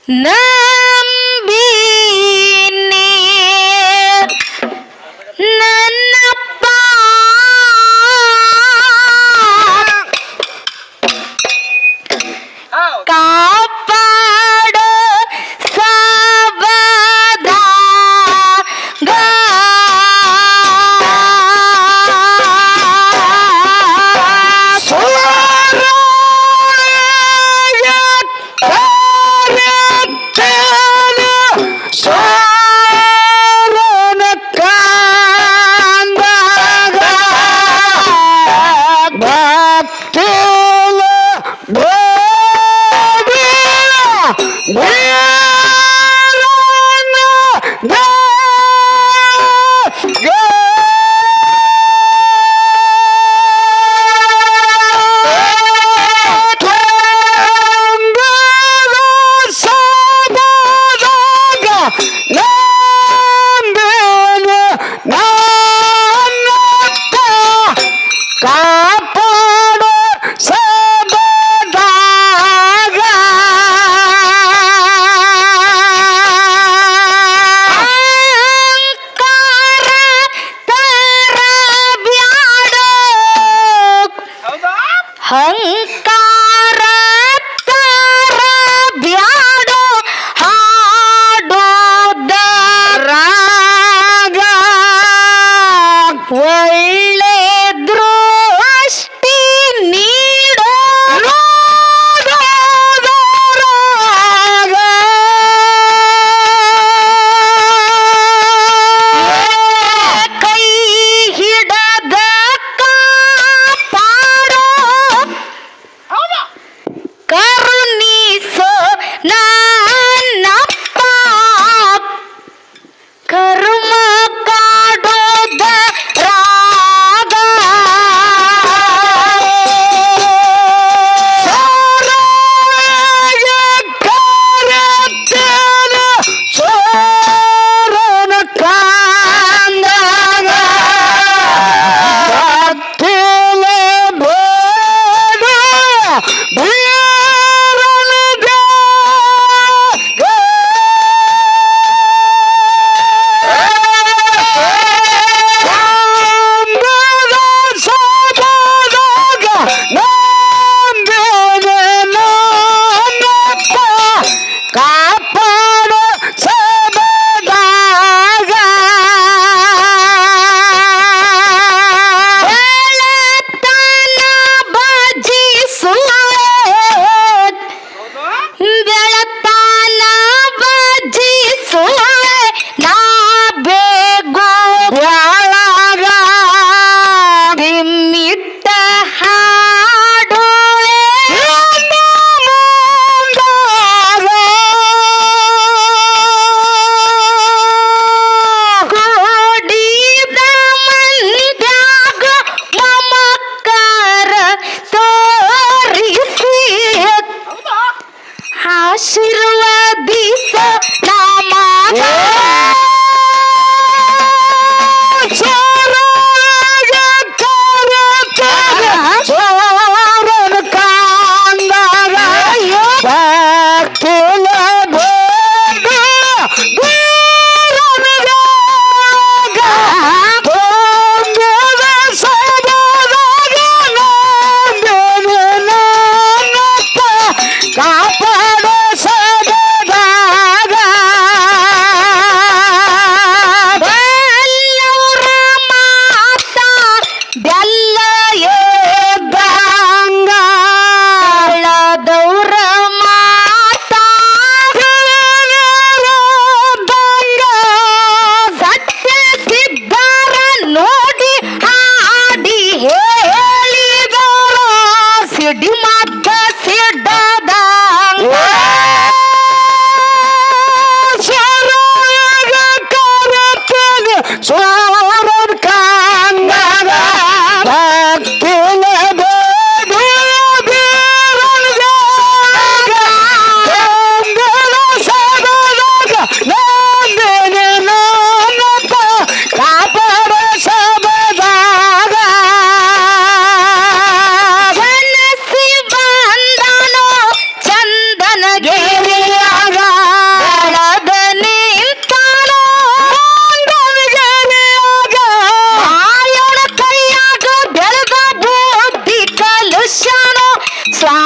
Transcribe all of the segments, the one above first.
ನಂಬಿ ನನ್ನಪ್ಪ ಕಾಪಾಡ ಸಬದ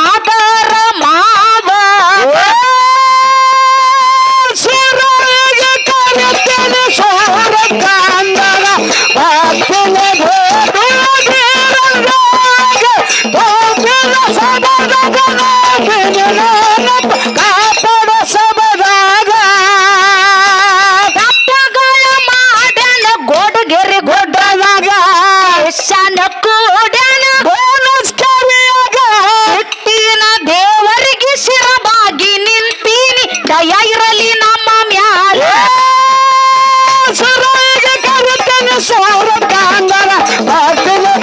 ಮಾದರ ಮಾವ ಕರೆತೇನೆ ಸೋರ ಕಾಂದರ ಭಕ್ತಿಗೆ ಕಾಪಾಡ ಸಬದಾಗ ದಪ್ಪಗಳ ಮಾಡನ ಗೋಡಗೆರೆ ಗೊಡ್ಡದಾಗ ಶಾನ ಕೂಡನ ಬೋನಸ್ ಕರಿಯಾಗ ಹುಟ್ಟಿನ ದೇವರಿಗೆ ಶಿರಬಾಗಿ ನಿಂತೀನಿ ದಯ ಇರಲಿ ನಮ್ಮ ಮ್ಯಾಲ ಸುರಗೆ ಕರೆತೇನೆ ಸೋರ ಕಾಂದರ ಭಕ್ತಿಗೆ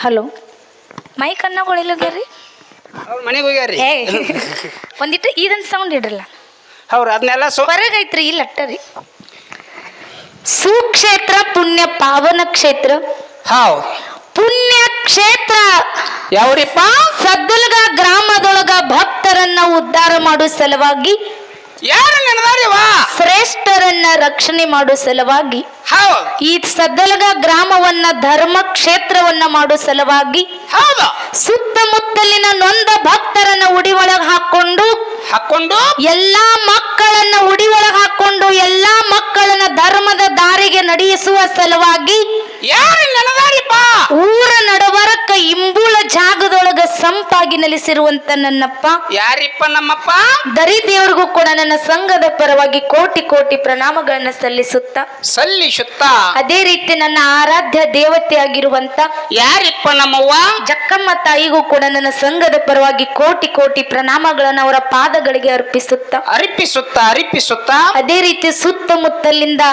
ಹಲೋ ಮೈಕ್ ಅನ್ನಗಳಿಲ್ಲಗ್ಯಾರಿ ಮನೆಗೆ ಹೋಗ್ಯಾರಿ ಒಂದಿಟ್ಟು ಇದನ್ ಸೌಂಡ್ ಇಡ್ರಲ್ಲ ಅವ್ರು ಅದನ್ನೆಲ್ಲ ಹೊರಗೈತ್ರಿ ಇಲ್ಲ ಅಟ್ಟರಿ ಸುಕ್ಷೇತ್ರ ಪುಣ್ಯ ಪಾವನ ಕ್ಷೇತ್ರ ಹೌದು ಪುಣ್ಯ ಕ್ಷೇತ್ರ ಯಾವ್ರಿಪ್ಪ ಸದ್ದಲ್ಗ ಗ್ರಾಮದೊಳಗ ಭಕ್ತರನ್ನ ಉದ್ಧಾರ ಮಾಡುವ ಸಲುವಾಗಿ ಯಾರು ನೆನದಾರಿವಾ ಶ್ರೇಷ್ಠರನ್ನ ರಕ್ಷಣೆ ಮಾಡುವ ಸಲುವಾಗಿ ಈ ಸದ್ದಲ್ಗ ಗ್ರಾಮವನ್ನ ಧರ್ಮ ಕ್ಷೇತ್ರವನ್ನ ಮಾಡುವ ಸಲುವಾಗಿ ಸುತ್ತಮುತ್ತಲಿನ ನೊಂದ ಭಕ್ತರನ್ನ ಉಡಿ ಒಳಗ ಹಾಕೊಂಡು ಎಲ್ಲಾ ಮಕ್ಕಳನ್ನ ಉಡಿ ಒಳಗ ಹಾಕೊಂಡು ಎಲ್ಲಾ ಮಕ್ಕಳನ್ನ ಧರ್ಮದ ದಾರಿಗೆ ನಡೆಯಿಸುವ ಸಲುವಾಗಿ ಊರ ನಡವರಕ್ಕ ಇಂಬುಳ ಜಾಗದೊಳಗ ಸಂಪಾಗಿ ನೆಲೆಸಿರುವಂತ ನನ್ನಪ್ಪ ಯಾರಿಪ್ಪ ನಮ್ಮಪ್ಪ ದರಿ ದೇವರಿಗೂ ಕೂಡ ನನ್ನ ಸಂಘದ ಪರವಾಗಿ ಕೋಟಿ ಕೋಟಿ ಪ್ರಣಾಮಗಳನ್ನ ಸಲ್ಲಿಸುತ್ತಾ ಅದೇ ರೀತಿ ನನ್ನ ಆರಾಧ್ಯ ದೇವತೆ ಆಗಿರುವಂತ ಯಾರಿಪ್ಪ ನಮ್ಮವ್ವ ಜಕ್ಕಮ್ಮ ತಾಯಿಗೂ ಕೂಡ ನನ್ನ ಸಂಘದ ಪರವಾಗಿ ಕೋಟಿ ಕೋಟಿ ಪ್ರಣಾಮಗಳನ್ನ ಅವರ ಪಾದಗಳಿಗೆ ಅರ್ಪಿಸುತ್ತಾ ಅದೇ ರೀತಿ ಸುತ್ತಮುತ್ತಲಿಂದ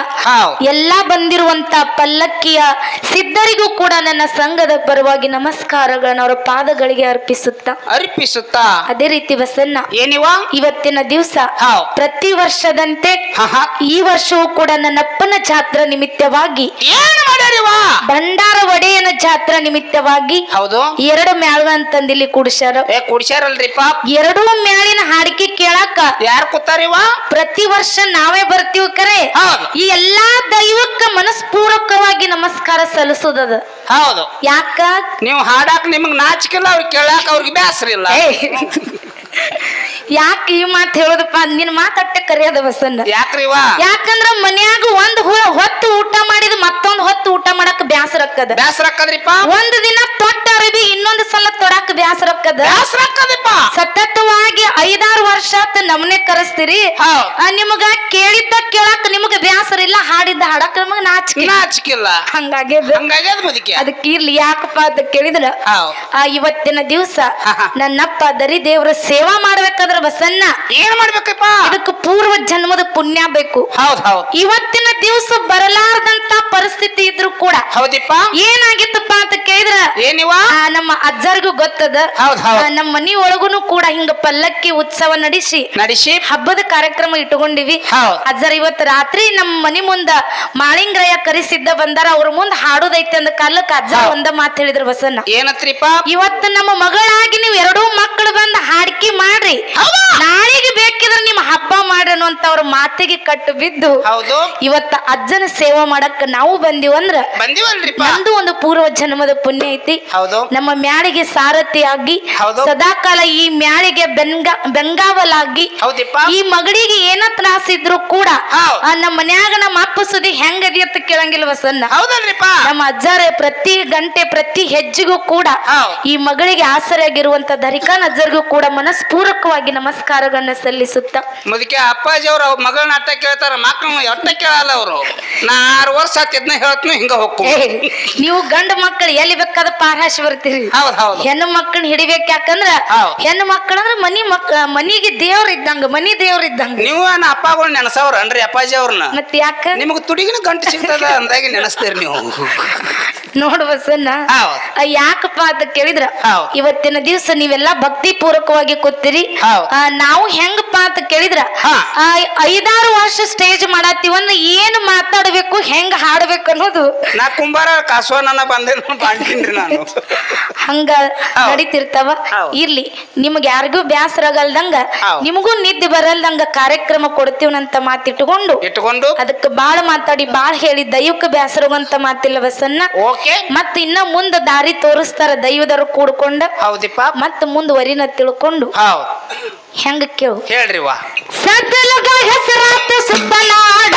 ಎಲ್ಲಾ ಬಂದಿರುವಂತ ಪಲ್ಲಕ್ಕಿಯ ಸಿದ್ಧರಿಗೂ ಕೂಡ ನನ್ನ ಸಂಘದ ಪರವಾಗಿ ನಮಸ್ಕಾರಗಳನ್ನ ಅವರ ಪಾದಗಳಿಗೆ ಅರ್ಪಿಸುತ್ತಾ ಅದೇ ರೀತಿ ಬಸನ್ನ ಇವತ್ತಿನ ದಿವಸ ಪ್ರತಿ ವರ್ಷದಂತೆ ಈ ವರ್ಷವೂ ಕೂಡ ನನ್ನಪ್ಪನ ಜಾತ್ರಾ ನಿಮಿತ್ತವಾಗಿ ಭಂಡಾರ ಒಡೆಯನ ಜಾತ್ರಾ ನಿಮಿತ್ತವಾಗಿ 2 ಮ್ಯಾಳ ಅಂತಂದಿಲ್ಲಿ ಕುಡಿಸ್ಯಾರಲ್ರಿಪ್ಪ 2 ಮ್ಯಾಳಿನ ಹಾಡಿಕೆ ಕೇಳಾಕ ಯಾರು ಕೂತಾರಿವ ಪ್ರತಿ ವರ್ಷ ನಾವೇ ಬರ್ತೀವಿ ಕರೆ ಈ ಎಲ್ಲಾ ದೈವಕ್ಕ ಮನಸ್ಪೂರ್ವಕವಾಗಿ ನಮಸ್ಕಾರ ಸಲ್ಲಿಸೋದದ ಹೌದು ಯಾಕ ನೀವು ಹಾಡಾಕ್ ನಿಮಗ್ ನಾಚಿಕಿಲ್ಲ ಅವ್ರಿಗೆ ಕೇಳಾಕ ಅವ್ರಿಗೆ ಬ್ಯಾಸರ ಇಲ್ಲ ಯಾಕೆ ಈ ಮಾತು ಹೇಳೋದಪ್ಪ ನಿನ್ ಮಾತಟ್ಟೆ ಕರೆಯೋದ ಬಸನ್ನ ಯಾಕ್ರಿವಾ ಯಾಕಂದ್ರ ಮನ್ಯಾಗ ಒಂದ್ ಹೊತ್ತು ಊಟ ಮಾಡಿದ್ ಮತ್ತೊಂದ್ ಹೊತ್ತು ಊಟ ಮಾಡಕ್ ಬ್ಯಾಸರಕ್ಕದ್ರಿಪ್ಪ ಒಂದ್ ದಿನ ತೊಟ್ಟ ಅರಬಿ ಇನ್ನೊಂದ್ ಸಲ ತೊಡಾಕ ಬ್ಯಾಸರಕ್ಕದ ಸತತವಾಗಿ 5-6 ವರ್ಷ ನಮ್ಮನೆ ಕರೆಸ್ತೀರಿ ನಿಮಗ ಕೇಳಿದ್ದ ಕೇಳಕ್ ನಿಮಗ ಬ್ಯಾಸರ ಇಲ್ಲ ಹಾಡಿದ್ದ ಹಾಡಕ್ ನಮಗ ನಾಚಿಕಿಲ್ಲ ಹಂಗಾಗ್ಯದ ಅದಕ್ಕೆ ಇರ್ಲಿ ಯಾಕಪ್ಪ ಅಂತ ಕೇಳಿದ್ರ ಇವತ್ತಿನ ದಿವಸ ನನ್ನಪ್ಪ ದರಿ ದೇವ್ರ ಸೇವಾ ಮಾಡ್ಬೇಕಾದ್ರ ಮಾಡ್ಬೇಕಂದ್ರ ಬಸನ್ನ ಏನ್ ಮಾಡ್ಬೇಕಪ್ಪ ಇದಕ್ಕೆ ಪೂರ್ವ ಜನ್ಮದ ಪುಣ್ಯ ಬೇಕು. ಹೌದ್ ಹೌದ್ ಇವತ್ತಿನ ದಿವಸ ಬರಲಾರ್ದಂತ ಪರಿಸ್ಥಿತಿ ಇದ್ರು ಕೂಡ ಹೌದಿಪ್ಪ ಏನಾಗಿತ್ತಪ್ಪ ಅಂತ ಕೇಳಿದ್ರ ಏನಿವ ನಮ್ಮ ಅಜ್ಜರ್ಗೂ ಗೊತ್ತದ. ಹೌದ್ ಹೌದ್ ನಮ್ಮ ಮನಿ ಒಳಗುನು ಕೂಡ ಹಿಂಗ ಪಲ್ಲಕ್ಕಿ ಉತ್ಸವ ನಡೆಸಿ ಹಬ್ಬದ ಕಾರ್ಯಕ್ರಮ ಇಟ್ಟುಕೊಂಡಿವಿ. ಹೌದ್ ಅಜ್ಜರ್ ಇವತ್ತು ರಾತ್ರಿ ನಮ್ಮ ಮನಿ ಮುಂದ ಮಾಳಿಂಗ್ರಯ ಕರಿಸಿದ್ದ ಬಂದಾರ, ಅವ್ರ ಮುಂದ ಹಾಡುದೈತೆ ಅಂದ ಕಾಲಕ್ಕ ಅಜ್ಜ ಒಂದ ಮಾತು ಹೇಳಿದ್ರು ಬಸನ್ನ. ಏನತ್ರಿಪ್ಪ ಇವತ್ತು ನಮ್ಮ ಮಗಳಾಗಿ ನೀವು ಎರಡೂ ಮಕ್ಕಳು ಬಂದ ಹಾಡ್ಕಿ ಮಾಡ್ರಿ, ನಾಳೆಗೆ ಬೇಕಿದ್ರೆ ನಿಮ್ಮ ಹಬ್ಬ ಮಾಡ್ರಿ ಅನ್ನುವಂತ ಅವ್ರ ಮಾತಿಗೆ ಕಟ್ಟು ಬಿದ್ದು ಹೌದು ಇವತ್ತ ಅಜ್ಜನ ಸೇವಾ ಮಾಡಕ್ ನಾವು ಬಂದಿವಂದ್ರ ಬಂದಿವಲ್ರಿಪ್ಪ ನಂದು ಒಂದು ಪೂರ್ವ ಜನ್ಮದ ಪುಣ್ಯ ಐತಿ. ಹೌದು ನಮ್ಮ ಮ್ಯಾಳಿಗೆ ಸಾರಥಿ ಆಗಿ ಸದಾಕಾಲ ಈ ಮ್ಯಾಳಿಗೆ ಬೆಂಗಾವಲಾಗಿ ಹೌದಿಪ್ಪ ಈ ಮಗಳಿಗೆ ಏನ ತ್ರಾಸ ಇದ್ರು ಕೂಡ ನಮ್ಮ ಮನ್ಯಾಗ ನಮ್ಮ ಅಪ್ಪ ಸುದ್ದಿ ಹೆಂಗದಿ ಅಂತ ಕೇಳಂಗಿಲ್ಲ ಬಸನ್ನ. ಹೌದಲ್ರಿಪ್ಪ ನಮ್ಮ ಅಜ್ಜಾರ ಪ್ರತಿ ಗಂಟೆ ಪ್ರತಿ ಹೆಜ್ಜೆಗೂ ಕೂಡ ಈ ಮಗಳಿಗೆ ಆಸರೆಯಾಗಿರುವಂತ ಧರಿಕಾನ್ ಅಜ್ಜರ್ಗೂ ಕೂಡ ಮನಸ್ಪೂರ್ವಕವಾಗಿ ನಮಸ್ಕಾರಗಳನ್ನ ಸಲ್ಲಿಸುತ್ತ ಮುದಕ್ಕೆ ಅಪ್ಪಾಜಿ ಅವ್ರ ಮಗಳನ್ನ ಅಟ್ಟ ಕೇಳ್ತಾರ, ಮಕ್ಕಳು ಅಟ್ಟ ಕೇಳಲ್ಲ ಅವರು. ನಾ 6 ವರ್ಷ ಆತ್ ಇದನ್ನ ಹೇಳ್ತೀನಿ ಹಿಂಗ ಹೋಗ್ಕೊ. ನೀವು ಗಂಡ ಮಕ್ಕಳು ಎಲ್ಲಿ ಬೇಕಾದ ಪಾರಾಶಿ ಬರ್ತೀರಿ, ಹೆಣ್ಣು ಮಕ್ಕಳನ್ನ ಹಿಡಿಬೇಕು. ಯಾಕಂದ್ರ ಹೆಣ್ಣು ಮಕ್ಕಳಂದ್ರ ಮನಿಗೆ ದೇವ್ರ ಇದ್ದಂಗ, ಮನಿ ದೇವ್ರ ಇದ್ದಂಗ. ನೀವು ನನ್ನ ಅಪ್ಪಗಳು ನೆನಸವ್ರ ಅನ್ರಿ ಅಪ್ಪಾಜಿ ಅವ್ರನ್ನ. ಮತ್ ಯಾಕ ನಿಮಗ್ ತುಡಿಗಿನ ಗಂಟು ಸಿಗ್ತದ ಅಂದಾಗಿ ನೆನಸ್ತೀರಿ ನೀವು. ನೋಡು ಬಸನ್ನ, ಯಾಕಪ್ಪ ಅಂತ ಕೇಳಿದ್ರ ಇವತ್ತಿನ ದಿವಸ ನೀವೆಲ್ಲಾ ಭಕ್ತಿ ಪೂರ್ವಕವಾಗಿ ಕೂತಿರಿ. ನಾವು ಹೆಂಗಪ್ಪ ಅಂತ ಕೇಳಿದ್ರ 5-6 ವರ್ಷ ಸ್ಟೇಜ್ ಮಾಡತ್ತೀವಂದ್ರ ಏನ್ ಮಾತಾಡ್ಬೇಕು ಹೆಂಗ ಹಾಡ್ಬೇಕು ಅನ್ನೋದು ನಾ ಕುಂಬಾರ ಕಾಸವನ್ನ ಬಂದೇನ್ರಿ ನಾನು ಹಂಗ ನಡೀತಿರ್ತಾವ. ಇರ್ಲಿ, ನಿಮ್ಗೆ ಯಾರಿಗೂ ಬ್ಯಾಸರ ಆಗಲ್ದಂಗ ನಿಮಗೂ ನಿದ್ದೆ ಬರಲ್ದಂಗ ಕಾರ್ಯಕ್ರಮ ಕೊಡ್ತೀವನಂತ ಮಾತಿಟ್ಟುಕೊಂಡು ಅದಕ್ಕೆ ಬಾಳ ಮಾತಾಡಿ ಬಾಳ ಹೇಳಿ ದೈವಕ್ಕೆ ಬ್ಯಾಸರವಂತ ಮಾತಿಲ್ಲ ಬಸನ್ನ. ಮತ್ ಇನ್ನ ಮುಂದ ದಾರಿ ತೋರಿಸ್ತಾರ ದೈವದವರು ಕೂಡ್ಕೊಂಡ. ಹೌದಿಪ್ಪ. ಮತ್ ಮುಂದುವರಿನ ತಿಳ್ಕೊಂಡು ಹೆಂಗ ಕೇಳು ಹೇಳ್ರಿ. ವಾ ಸದಲಗ ಹೆಸರಾತ ಸುತ್ತನಾಡ